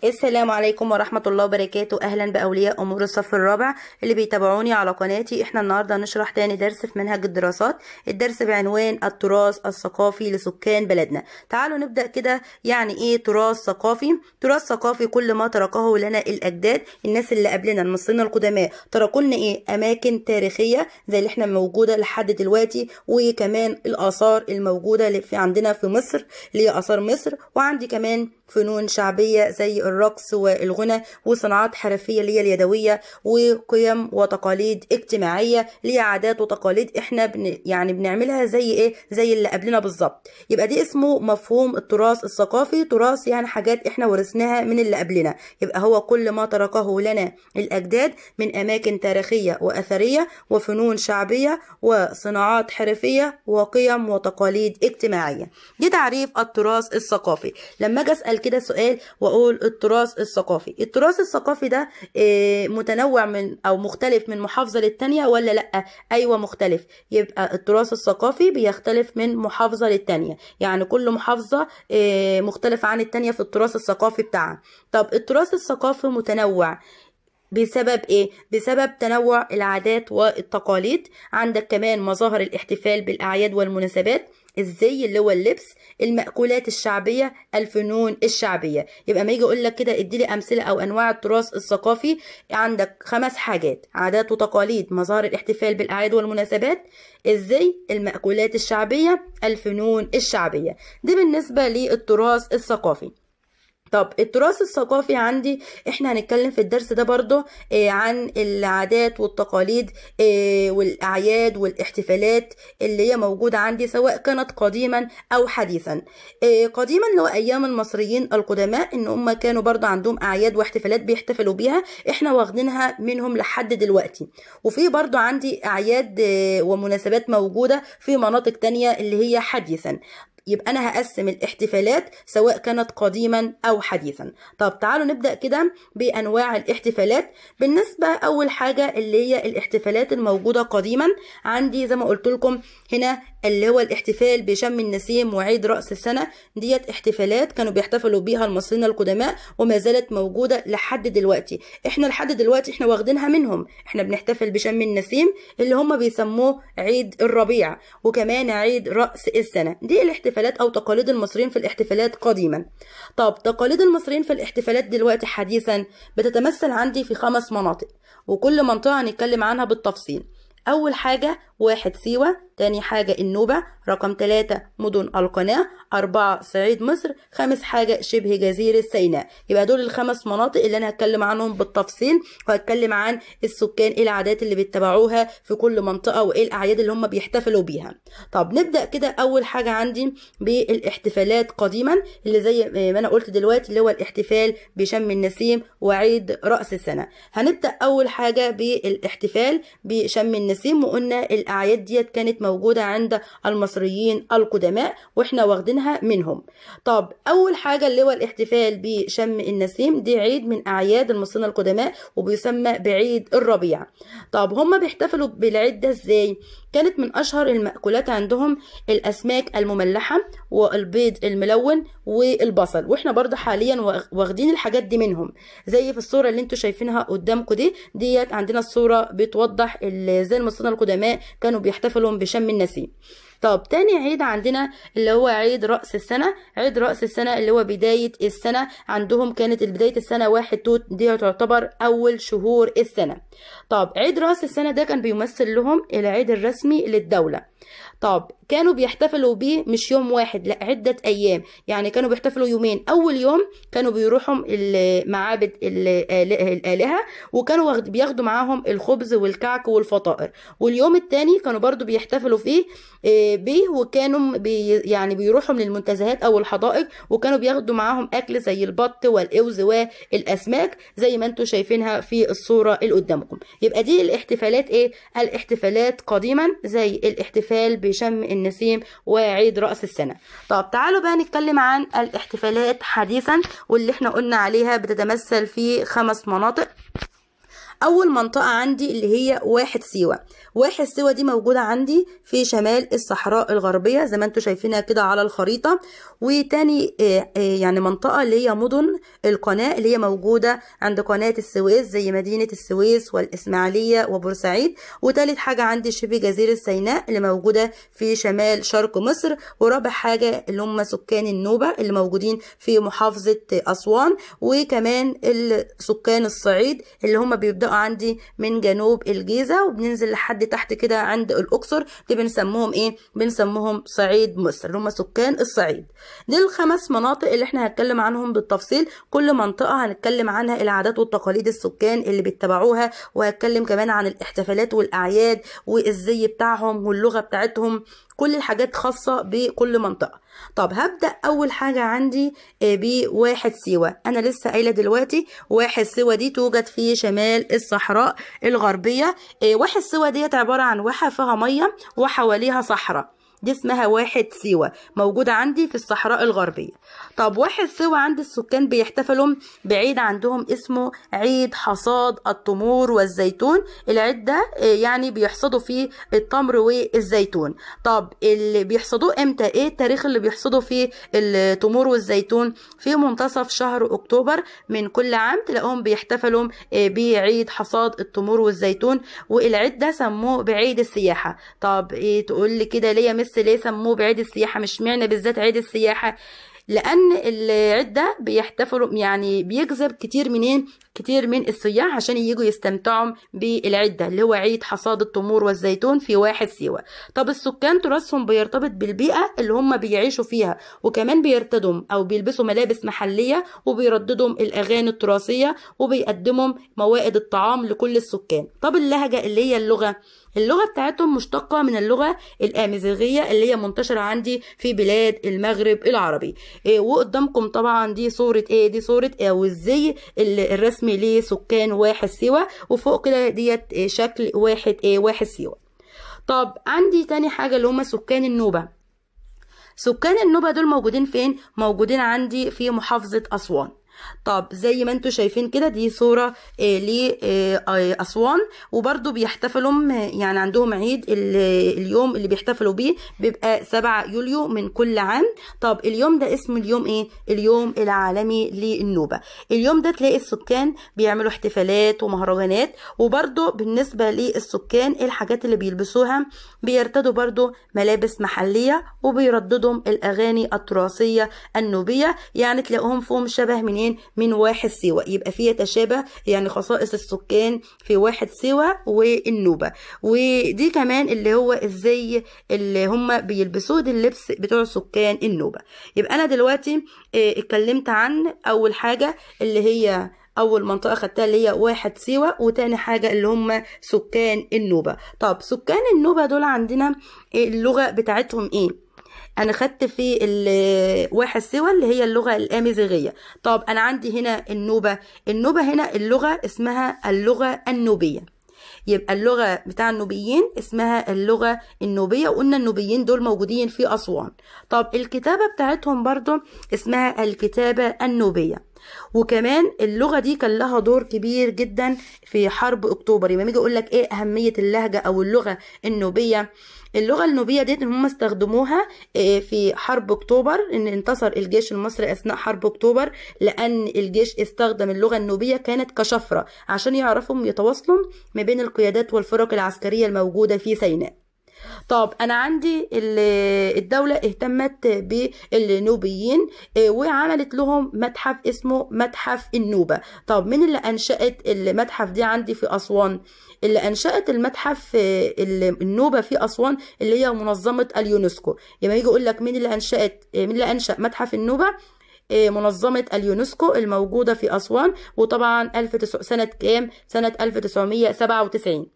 السلام عليكم ورحمة الله وبركاته. أهلا بأولياء أمور الصف الرابع اللي بيتابعوني على قناتي. احنا النهاردة هنشرح تاني درس في منهج الدراسات، الدرس بعنوان التراث الثقافي لسكان بلدنا. تعالوا نبدأ كده. يعني ايه تراث ثقافي؟ تراث ثقافي كل ما تركه لنا الأجداد، الناس اللي قبلنا المصريين القدماء تركوا لنا ايه؟ أماكن تاريخية زي اللي احنا موجودة لحد دلوقتي، وكمان الآثار الموجودة اللي في عندنا في مصر اللي هي آثار مصر، وعندي كمان فنون شعبية زي الرقص والغنى، وصناعات حرفية اللي هي اليدوية، وقيم وتقاليد اجتماعية اللي هي عادات وتقاليد احنا بنعملها زي ايه؟ زي اللي قبلنا بالظبط. يبقى دي اسمه مفهوم التراث الثقافي. تراث يعني حاجات احنا ورثناها من اللي قبلنا، يبقى هو كل ما تركه لنا الأجداد من أماكن تاريخية وأثرية وفنون شعبية وصناعات حرفية وقيم وتقاليد اجتماعية. دي تعريف التراث الثقافي. لما اجي اسال كده سؤال واقول التراث الثقافي ده متنوع من او مختلف من محافظه للتانيه ولا لا؟ ايوه مختلف. يبقى التراث الثقافي بيختلف من محافظه للتانيه، يعني كل محافظه مختلفه عن التانيه في التراث الثقافي بتاعها. طب التراث الثقافي متنوع بسبب ايه؟ بسبب تنوع العادات والتقاليد. عندك كمان مظاهر الاحتفال بالاعياد والمناسبات، الزي اللي هو اللبس، المأكولات الشعبية، الفنون الشعبية. يبقى ما يجي اقول لك كده ادي لي امثله او انواع التراث الثقافي، عندك 5 حاجات: عادات وتقاليد، مظاهر الاحتفال بالاعياد والمناسبات، الزي، المأكولات الشعبية، الفنون الشعبية. دي بالنسبة للتراث الثقافي. طب التراث الثقافي عندي احنا هنتكلم في الدرس ده برضو عن العادات والتقاليد والاعياد والاحتفالات اللي هي موجودة عندي سواء كانت قديما او حديثا. قديما اللي هو ايام المصريين القدماء، ان هم كانوا برضو عندهم اعياد واحتفالات بيحتفلوا بيها، احنا واخدينها منهم لحد دلوقتي. وفي برضو عندي اعياد ومناسبات موجودة في مناطق تانية اللي هي حديثا. يبقى أنا هقسم الاحتفالات سواء كانت قديما أو حديثا. طب تعالوا نبدأ كده بأنواع الاحتفالات. بالنسبة أول حاجة اللي هي الاحتفالات الموجودة قديما، عندي زي ما قلت لكم هنا اللي هو الاحتفال بشم النسيم وعيد رأس السنة. ديت احتفالات كانوا بيحتفلوا بيها المصريين القدماء وما زالت موجودة لحد دلوقتي. احنا لحد دلوقتي احنا واخدينها منهم، احنا بنحتفل بشم النسيم اللي هم بيسموه عيد الربيع، وكمان عيد رأس السنة. دي الاحتفالات او تقاليد المصريين في الاحتفالات قديما. طب تقاليد المصريين في الاحتفالات دلوقتي حديثا بتتمثل عندي في 5 مناطق، وكل منطقة هنتكلم عنها بالتفصيل. أول حاجة 1 سيوة، تاني حاجة النوبة، رقم 3 مدن القناة، 4 صعيد مصر، 5 حاجة شبه جزيرة سيناء. يبقى دول ال5 مناطق اللي أنا هتكلم عنهم بالتفصيل، وهتكلم عن السكان ايه العادات اللي بيتبعوها في كل منطقة وايه الأعياد اللي هم بيحتفلوا بيها. طب نبدأ كده. أول حاجة عندي بالاحتفالات قديما اللي زي ما أنا قلت دلوقتي اللي هو الاحتفال بشم النسيم وعيد رأس السنة. هنبدأ أول حاجة بالاحتفال بشم النسيم، وقلنا الأعياد ديت كانت موجودة عند المصريين القدماء واحنا واخدينها منهم. طب أول حاجة اللي هو الاحتفال بشم النسيم، دي عيد من أعياد المصريين القدماء وبيسمى بعيد الربيع. طب هم بيحتفلوا بالعيد ده ازاي؟ كانت من أشهر المأكولات عندهم الأسماك المملحة والبيض الملون والبصل، واحنا برضه حاليا واخدين الحاجات دي منهم، زي في الصورة اللي انتوا شايفينها قدامكم ديت عندنا الصورة بتوضح ازاي المصريين القدماء كانوا بيحتفلوا بشم النسيم. طب تاني عيد عندنا اللي هو عيد رأس السنة. عيد رأس السنة اللي هو بداية السنة عندهم، كانت بداية السنة 1 توت، دي تعتبر أول شهور السنة. طب عيد رأس السنة ده كان بيمثل لهم العيد الرسمي للدولة. طب كانوا بيحتفلوا بيه مش يوم واحد، لا عدة أيام، يعني كانوا بيحتفلوا يومين. أول يوم كانوا بيروحوا معابد الآلهة وكانوا بياخدوا معاهم الخبز والكعك والفطائر، واليوم التاني كانوا برضو بيحتفلوا فيه بيه، وكانوا يعني بيروحوا من المنتزهات أو الحدائق وكانوا بياخدوا معاهم أكل زي البط والأوز والأسماك زي ما انتوا شايفينها في الصورة اللي قدامكم. يبقى دي الاحتفالات ايه؟ الاحتفالات قديما زي الاحتفال بشم النسيم وعيد رأس السنة. طب تعالوا بقى نتكلم عن الاحتفالات حديثا، واللي احنا قلنا عليها بتتمثل في 5 مناطق. اول منطقة عندي اللي هي واحد سيوة. واحد سيوة دي موجودة عندي في شمال الصحراء الغربية زي ما انتم شايفينها كده على الخريطة. وتاني يعني منطقة اللي هي مدن القناة اللي هي موجودة عند قناة السويس زي مدينة السويس والإسماعيلية وبورسعيد. وتالت حاجة عندي شبه جزيرة سيناء اللي موجودة في شمال شرق مصر. ورابع حاجة اللي هم سكان النوبة اللي موجودين في محافظة أسوان. وكمان سكان الصعيد اللي هم بيبدأوا عندي من جنوب الجيزة وبننزل لحد تحت كده عند الأقصر. دي بنسموهم ايه؟ بنسموهم صعيد مصر اللي هم سكان الصعيد. دي الخمس مناطق اللي احنا هنتكلم عنهم بالتفصيل. كل منطقة هنتكلم عنها العادات والتقاليد السكان اللي بيتبعوها، وهتكلم كمان عن الاحتفالات والأعياد والزي بتاعهم واللغة بتاعتهم، كل الحاجات خاصة بكل منطقة. طب هبدأ أول حاجة عندي بواحد سيوة. أنا لسه قايلة دلوقتي واحد سيوة دي توجد في شمال الصحراء الغربية. واحد سيوة ديت عبارة عن واحة فيها مية وحواليها صحراء، دي اسمها واحد سيوة موجودة عندي في الصحراء الغربية. طب واحد سيوة عند السكان بيحتفلوا بعيد عندهم اسمه عيد حصاد التمور والزيتون. العيد ده يعني بيحصدوا فيه التمر والزيتون. طب اللي بيحصدوه امتى؟ ايه التاريخ اللي بيحصدوا فيه التمور والزيتون؟ في منتصف شهر اكتوبر من كل عام تلاقوهم بيحتفلوا بعيد حصاد التمور والزيتون. والعيد ده سموه بعيد السياحة. طب ايه تقول لي كده ليه يا مس ليه سموه بعيد السياحة؟ مش معنى بالذات عيد السياحة؟ لأن العيد ده بيحتفلوا يعني بيجذب كتير من السياح عشان يجوا يستمتعوا بالعيد ده اللي هو عيد حصاد التمور والزيتون في واحد سيوة. طب السكان تراثهم بيرتبط بالبيئة اللي هم بيعيشوا فيها، وكمان بيرتدوا أو بيلبسوا ملابس محلية وبيرددوا الأغاني التراثية وبيقدموا موائد الطعام لكل السكان. طب اللهجة اللي هي اللغة بتاعتهم مشتقة من اللغة الآمازيغية اللي هي منتشرة عندي في بلاد المغرب العربي. وقدامكم طبعا دي صورة ايه؟ دي صورة والزي الرسمي لسكان واحد سيوة، وفوق كده ديت شكل واحد سيوة. طب عندي تاني حاجة اللي هم سكان النوبة. سكان النوبة دول موجودين فين؟ موجودين عندي في محافظة أسوان. طب زي ما انتوا شايفين كده دي صورة لأسوان، وبرضو بيحتفلوا يعني عندهم عيد اليوم اللي بيحتفلوا بيه بيبقى 7 يوليو من كل عام. طب اليوم ده اسمه اليوم ايه؟ اليوم العالمي للنوبة. اليوم ده تلاقي السكان بيعملوا احتفالات ومهرجانات. وبرضو بالنسبة للسكان الحاجات اللي بيلبسوها بيرتدوا برضو ملابس محلية وبيرددوا الأغاني التراثية النوبية. يعني تلاقوهم فيهم شبه من واحد سيوة، يبقى فيه تشابه يعني خصائص السكان في واحد سيوة والنوبة. ودي كمان اللي هو الزي اللي هم بيلبسوه، دي اللبس بتوع سكان النوبة. يبقى أنا دلوقتي اتكلمت عن أول حاجة اللي هي أول منطقة خدتها اللي هي واحد سيوة، وتاني حاجة اللي هم سكان النوبة. طب سكان النوبة دول عندنا اللغة بتاعتهم ايه؟ انا خدت في واحد سيوة اللي هي اللغة الامازيغية. طب انا عندي هنا النوبة هنا اللغة اسمها اللغة النوبية. يبقى اللغة بتاع النوبيين اسمها اللغة النوبية، وقلنا النوبيين دول موجودين في أسوان. طب الكتابة بتاعتهم برضو اسمها الكتابة النوبية. وكمان اللغة دي كان لها دور كبير جدا في حرب اكتوبر. يبقى يجي اقول لك ايه اهمية اللهجة او اللغة النوبية؟ اللغة النوبية دي ان هم استخدموها في حرب اكتوبر، ان انتصر الجيش المصري اثناء حرب اكتوبر، لان الجيش استخدم اللغة النوبية كانت كشفرة عشان يعرفوا يتواصلوا ما بين القيادات والفرق العسكرية الموجودة في سيناء. طب انا عندي الدولة اهتمت بالنوبيين وعملت لهم متحف اسمه متحف النوبة. طب مين اللي انشأت المتحف دي عندي في اسوان؟ اللي انشأت المتحف النوبة في اسوان اللي هي منظمة اليونسكو. يبقى يجي يقول لك مين اللي انشأ متحف النوبة؟ منظمة اليونسكو الموجودة في أسوان. وطبعا سنة كام؟ سنة 1997.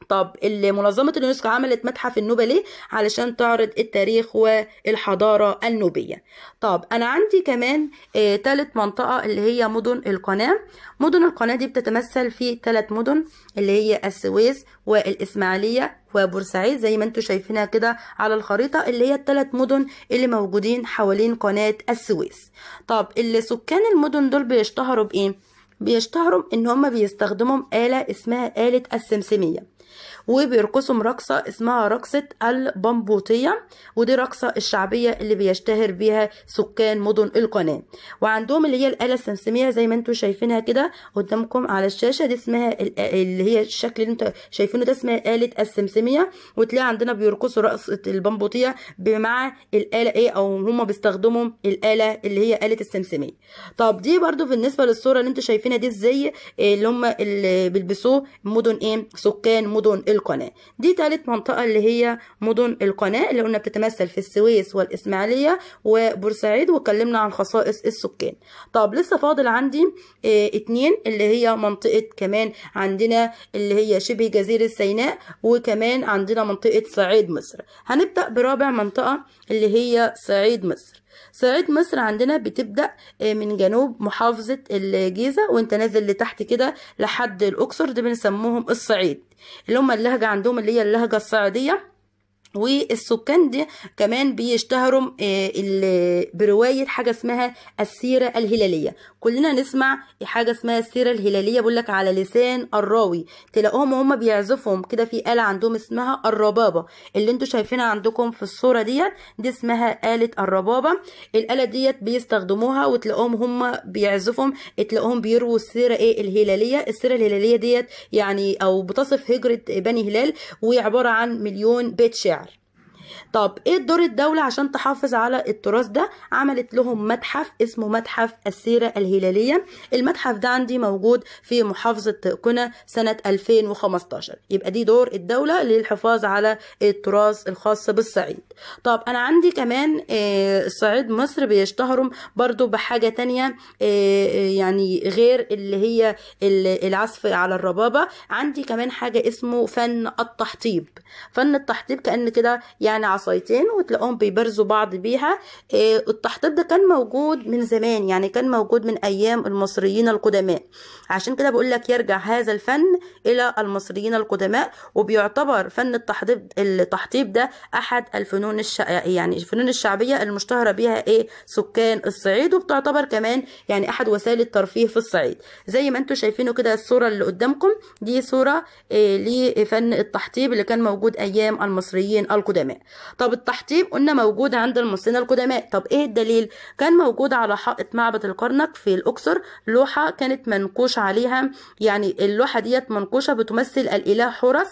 طب منظمة اليونسكو عملت متحف النوبة ليه؟ علشان تعرض التاريخ والحضارة النوبية. طب أنا عندي كمان تالت منطقة اللي هي مدن القناة. مدن القناة دي بتتمثل في 3 مدن اللي هي السويس والإسماعيلية وبورسعيد زي ما انتوا شايفينها كده على الخريطة، اللي هي ال3 مدن اللي موجودين حوالين قناة السويس. طب سكان المدن دول بيشتهروا بإيه؟ بيشتهروا ان هم بيستخدموا آلة اسمها آلة السمسمية، وبيرقصوا رقصة اسمها رقصة البمبوطية، ودي رقصة الشعبية اللي بيشتهر بيها سكان مدن القناة. وعندهم اللي هي الآلة السمسمية زي ما انتوا شايفينها كده قدامكم على الشاشة، دي اسمها اللي هي الشكل اللي انتوا شايفينه ده اسمها آلة السمسمية. وتلاقي عندنا بيرقصوا رقصة البمبوطية مع الآلة ايه، او هم بيستخدموا الآلة اللي هي آلة السمسمية. طب دي برضو بالنسبة للصورة اللي انتوا شايفينها دي الزي اللي هم اللي بيلبسوه مدن ايه، سكان مدن القناة. دي تالت منطقة اللي هي مدن القناة اللي قلنا بتتمثل في السويس والإسماعيلية وبورسعيد، واتكلمنا عن خصائص السكان. طب لسه فاضل عندي اتنين اللي هي منطقة كمان عندنا اللي هي شبه جزيرة سيناء، وكمان عندنا منطقة صعيد مصر. هنبدأ برابع منطقة اللي هي صعيد مصر. صعيد مصر عندنا بتبدأ من جنوب محافظة الجيزة وانت نازل لتحت كده لحد الأقصر، دي بنسموهم الصعيد، اللي هم اللهجة عندهم اللي هي اللهجة الصعيدية. والسكان دي كمان بيشتهروا برواية حاجة اسمها السيرة الهلالية. كلنا نسمع حاجة اسمها السيرة الهلالية، بقول لك على لسان الراوي، تلاقوهم هم بيعزفهم كده في آلة عندهم اسمها الربابة اللي انتوا شايفينها عندكم في الصورة ديت، دي اسمها آلة الربابة. الآلة ديت بيستخدموها وتلاقوهم هم بيعزفهم، تلاقوهم بيرووا السيرة ايه الهلالية. السيرة الهلالية ديت يعني او بتصف هجرة بني هلال، وعبارة عن 1,000,000 بيت شعر. طب ايه دور الدولة عشان تحافظ على التراث ده؟ عملت لهم متحف اسمه متحف السيرة الهلالية. المتحف ده عندي موجود في محافظة قنا سنة 2015. يبقى دي دور الدولة للحفاظ على التراث الخاص بالصعيد. طب انا عندي كمان الصعيد مصر بيشتهروا برضو بحاجة تانية يعني غير اللي هي العزف على الربابة. عندي كمان حاجة اسمه فن التحطيب. فن التحطيب كأن كده يعني عصايتين وتلاقوهم بيبرزوا بعض بيها. التحطيب ده كان موجود من زمان، يعني كان موجود من ايام المصريين القدماء، عشان كده بقول لك يرجع هذا الفن الى المصريين القدماء. وبيعتبر فن التحطيب ده احد الفنون يعني الفنون الشعبيه المشتهره بها سكان الصعيد، وبتعتبر كمان يعني احد وسائل الترفيه في الصعيد. زي ما انتم شايفينه كده الصوره اللي قدامكم دي صوره لفن التحطيب اللي كان موجود ايام المصريين القدماء. طب التحطيب قلنا موجود عند المصريين القدماء، طب ايه الدليل؟ كان موجود على حائط معبد الكرنك في الأقصر لوحة كانت منقوش عليها، يعني اللوحة ديت منقوشة بتمثل الإله حورس.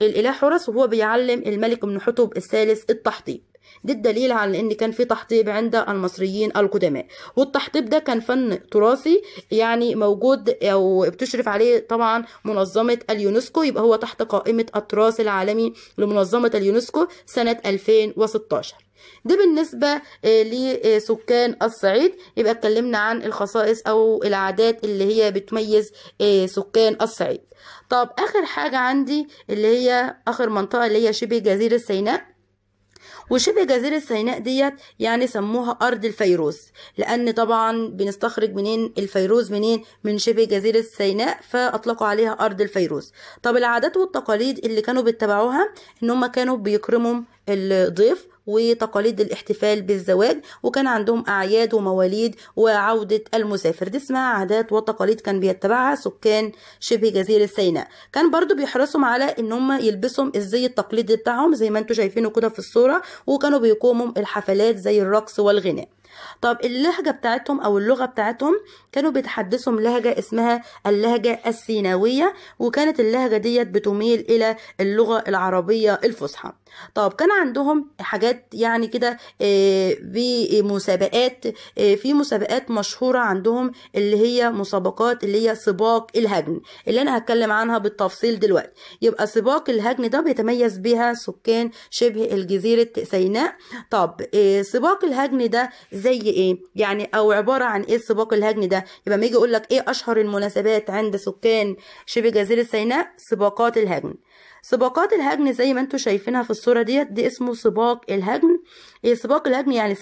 الإله حورس وهو بيعلم الملك امنحتب الثالث التحطيب. ده الدليل على ان كان في تحطيب عند المصريين القدماء. والتحطيب ده كان فن تراثي يعني موجود او بتشرف عليه طبعا منظمة اليونسكو، يبقى هو تحت قائمة التراث العالمي لمنظمة اليونسكو سنة 2016. ده بالنسبة لسكان الصعيد. يبقى اتكلمنا عن الخصائص او العادات اللي هي بتميز سكان الصعيد. طب اخر حاجة عندي اللي هي اخر منطقة اللي هي شبه جزيرة سيناء. وشبه جزيرة سيناء ديت يعني سموها أرض الفيروز، لأن طبعا بنستخرج منين الفيروز منين؟ من شبه جزيرة سيناء، فأطلقوا عليها أرض الفيروز. طب العادات والتقاليد اللي كانوا بيتبعوها إن هم كانوا بيكرموا الضيف، وتقاليد الاحتفال بالزواج، وكان عندهم أعياد ومواليد وعودة المسافر. دي اسمها عادات وتقاليد كان بيتبعها سكان شبه جزيرة سيناء. كان برضو بيحرصوا على ان هم يلبسوا الزي التقليدي بتاعهم زي ما انتم شايفينه كده في الصورة، وكانوا بيقوموا الحفلات زي الرقص والغناء. طب اللهجة بتاعتهم او اللغة بتاعتهم كانوا بيتحدثوا لهجة اسمها اللهجة السيناوية، وكانت اللهجة ديت بتميل الى اللغة العربية الفصحى. طب كان عندهم حاجات يعني كده بمسابقات، في مسابقات مشهورة عندهم اللي هي مسابقات اللي هي سباق الهجن اللي انا هتكلم عنها بالتفصيل دلوقتي. يبقى سباق الهجن ده بيتميز بها سكان شبه الجزيرة سيناء. طب سباق الهجن ده زي ايه يعني او عبارة عن ايه سباق الهجن ده؟ يبقى ما يجي يقول لك ايه اشهر المناسبات عند سكان شبه جزيرة سيناء؟ سباقات الهجن. سباقات الهجن زي ما انتم شايفينها في الصورة دي اسمه سباق الهجن. سباق الهجن يعني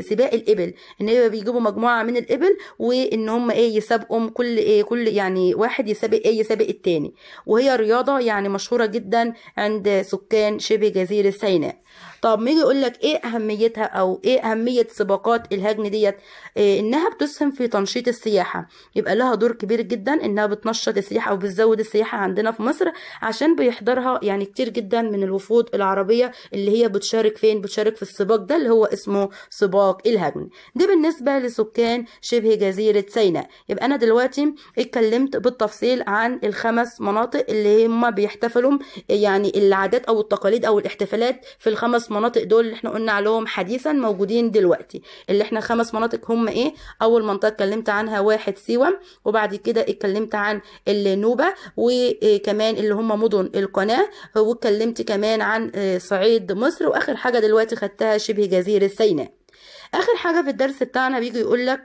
سباق الإبل، ان هي بيجيبوا مجموعة من الإبل وان هم يسابقهم، كل يعني واحد يسابق التاني، وهي رياضة يعني مشهورة جدا عند سكان شبه جزيرة سيناء. طب نيجي يقول لك ايه اهميتها او ايه اهميه سباقات الهجن ديت؟ انها بتسهم في تنشيط السياحه، يبقى لها دور كبير جدا انها بتنشط السياحه او بتزود السياحه عندنا في مصر، عشان بيحضرها يعني كتير جدا من الوفود العربيه اللي هي بتشارك فين؟ بتشارك في السباق ده اللي هو اسمه سباق الهجن. دي بالنسبه لسكان شبه جزيره سيناء. يبقى انا دلوقتي اتكلمت بالتفصيل عن الخمس مناطق اللي هم بيحتفلوا، يعني العادات او التقاليد او الاحتفالات في الخمس مناطق دول اللي احنا قلنا عليهم حديثا موجودين دلوقتي. اللي احنا 5 مناطق هم ايه؟ اول منطقه اتكلمت عنها 1 سيوه، وبعد كده اتكلمت عن النوبه، وكمان اللي هم مدن القناه، واتكلمت كمان عن صعيد مصر، واخر حاجه دلوقتي خدتها شبه جزيره سيناء. اخر حاجه في الدرس بتاعنا بيجي يقول لك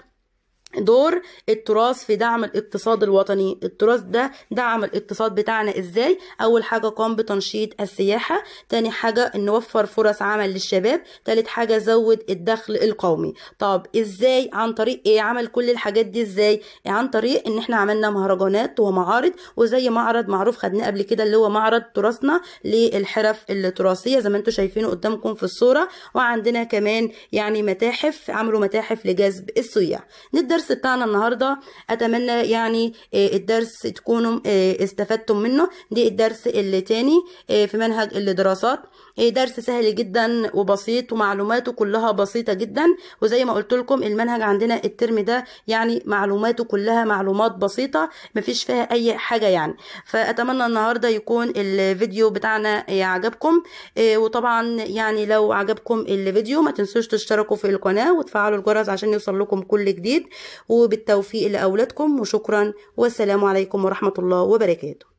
دور التراث في دعم الاقتصاد الوطني. التراث ده دعم الاقتصاد بتاعنا ازاي؟ اول حاجه قام بتنشيط السياحه، تاني حاجه ان نوفر فرص عمل للشباب، تالت حاجه زود الدخل القومي. طب ازاي؟ عن طريق ايه عمل كل الحاجات دي؟ ازاي؟ عن طريق ان احنا عملنا مهرجانات ومعارض، وزي معرض معروف خدناه قبل كده اللي هو معرض تراثنا للحرف التراثيه زي ما انتم شايفينه قدامكم في الصوره، وعندنا كمان يعني متاحف، عملوا متاحف لجذب السياح. الدرس بتاعنا النهارده اتمنى يعني الدرس تكونوا استفدتم منه. دي الدرس اللي تاني في منهج الدراسات، درس سهل جدا وبسيط ومعلوماته كلها بسيطة جدا، وزي ما قلت لكم المنهج عندنا الترم ده يعني معلوماته كلها معلومات بسيطة مفيش فيها اي حاجة يعني. فاتمنى النهارده يكون الفيديو بتاعنا عجبكم، وطبعا يعني لو عجبكم الفيديو ما تنسوش تشتركوا في القناة وتفعلوا الجرس عشان يوصل لكم كل جديد، وبالتوفيق لأولادكم، وشكرا والسلام عليكم ورحمة الله وبركاته.